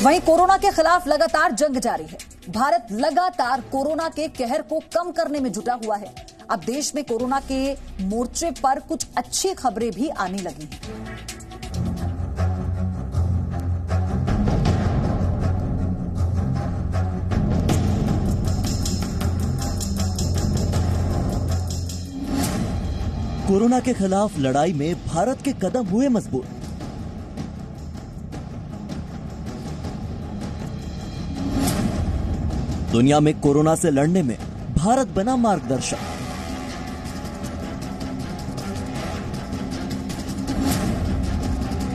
वहीं कोरोना के खिलाफ लगातार जंग जारी है। भारत लगातार कोरोना के कहर को कम करने में जुटा हुआ है। अब देश में कोरोना के मोर्चे पर कुछ अच्छी खबरें भी आने लगी हैं। कोरोना के खिलाफ लड़ाई में भारत के कदम हुए मजबूत। दुनिया में कोरोना से लड़ने में भारत बना मार्गदर्शक।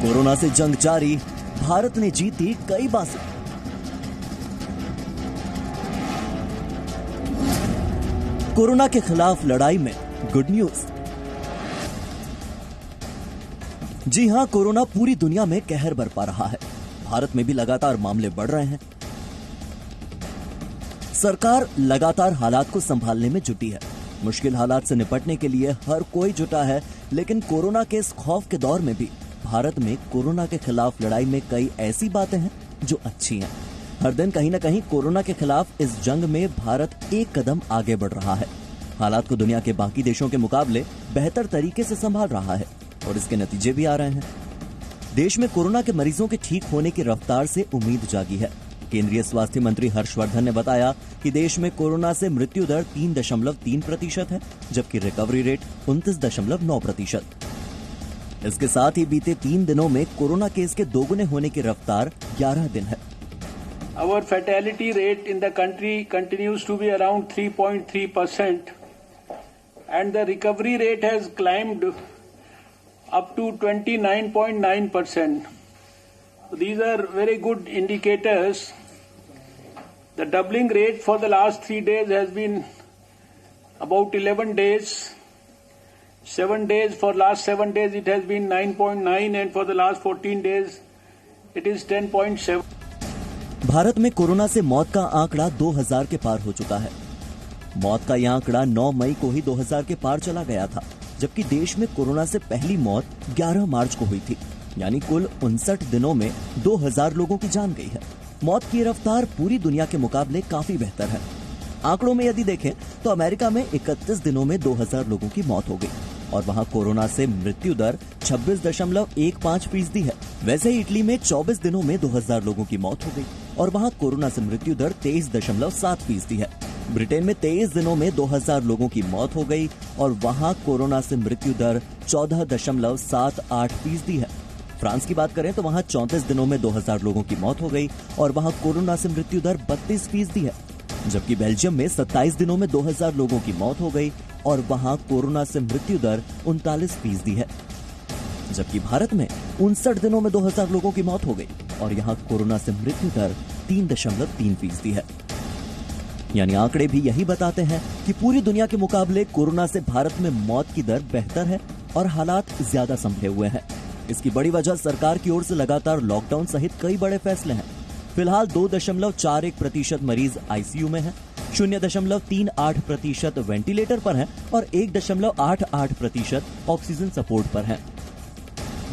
कोरोना से जंग जारी, भारत ने जीती कई बाजी। कोरोना के खिलाफ लड़ाई में गुड न्यूज। जी हां, कोरोना पूरी दुनिया में कहर बरपा रहा है। भारत में भी लगातार मामले बढ़ रहे हैं। सरकार लगातार हालात को संभालने में जुटी है। मुश्किल हालात से निपटने के लिए हर कोई जुटा है, लेकिन कोरोना के इस खौफ के दौर में भी भारत में कोरोना के खिलाफ लड़ाई में कई ऐसी बातें हैं जो अच्छी हैं। हर दिन कहीं न कहीं कोरोना के खिलाफ इस जंग में भारत एक कदम आगे बढ़ रहा है। हालात को दुनिया के बाकी देशों के मुकाबले बेहतर तरीके से संभाल रहा है और इसके नतीजे भी आ रहे हैं। देश में कोरोना के मरीजों के ठीक होने की रफ्तार से उम्मीद जागी है। केंद्रीय स्वास्थ्य मंत्री हर्षवर्धन ने बताया कि देश में कोरोना से मृत्यु दर 3.3% है, जबकि रिकवरी रेट 29.9%। इसके साथ ही बीते 3 दिनों में कोरोना केस के दोगुने होने की रफ्तार 11 दिन है। Our fatality rate in the country continues to be around 3.3%, and the recovery rate has climbed up to 29.9%. These are very good indicators. The doubling rate for the last 3 days has been about 11 days. 7 days, for last 7 days it has been 9.9, and for the last 14 days it is 10.7. Bharat में corona से मौत का आंकड़ा 2000 के पार हो चुका है। मौत का यह आंकड़ा 9 मई को ही 2000 के पार चला गया था, जबकि देश में कोरोना से पहली मौत 11 मार्च को हुई थी। यानी कुल 59 दिनों में 2000 लोगों की जान गई है। मौत की रफ्तार पूरी दुनिया के मुकाबले काफी बेहतर है। आंकड़ों में यदि देखें तो अमेरिका में 31 दिनों में 2000 लोगों की मौत हो गई और वहां कोरोना से मृत्यु दर 26.15% है। वैसे ही इटली में 24 दिनों में 2000 लोगों की मौत हो गई और वहां कोरोना से मृत्यु दर 23.7% है। ब्रिटेन में 23 दिनों में 2000 लोगों की मौत हो गई और वहां कोरोना से मृत्यु दर 14.78% है। फ्रांस की बात करें तो वहां 34 दिनों में 2000 लोगों की मौत हो गई और वहां कोरोना से मृत्यु दर 32% है। जबकि बेल्जियम में 27 दिनों में 2000 लोगों की मौत हो गई और वहां कोरोना से मृत्यु दर 39% है। जबकि भारत में 59 दिनों में 2000 लोगों की मौत हो गई और यहां कोरोना से मृत्यु दर 3.3% है। यानी आंकड़े भी यही बताते हैं कि पूरी दुनिया के मुकाबले कोरोना से भारत में मौत की दर बेहतर है और हालात ज्यादा संभले हुए हैं। इसकी बड़ी वजह सरकार की ओर से लगातार लॉकडाउन सहित कई बड़े फैसले हैं। फिलहाल 2.41% मरीज आईसीयू में हैं, 0.38% वेंटिलेटर पर हैं और 1.88% ऑक्सीजन सपोर्ट पर हैं।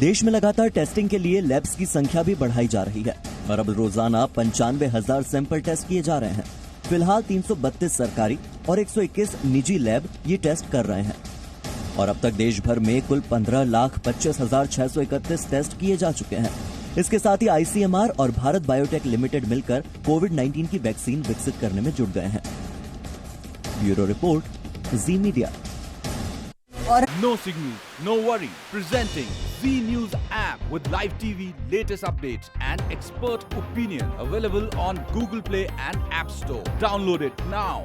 देश में लगातार टेस्टिंग के लिए लैब्स की संख्या भी बढ़ाई जा रही है और अब रोजाना 95,000 सैंपल टेस्ट किए जा रहे हैं। फिलहाल 332 सरकारी और 121 निजी लैब ये टेस्ट कर रहे हैं और अब तक देश भर में कुल 15,25,631 टेस्ट किए जा चुके हैं। इसके साथ ही आईसीएमआर और भारत बायोटेक लिमिटेड मिलकर कोविड-19 की वैक्सीन विकसित करने में जुट गए हैं। ब्यूरो रिपोर्ट, जी मीडिया। और No signal, no worry. Presenting Z News app with live TV, latest updates and expert opinion. Available on Google Play and App Store. Download it now.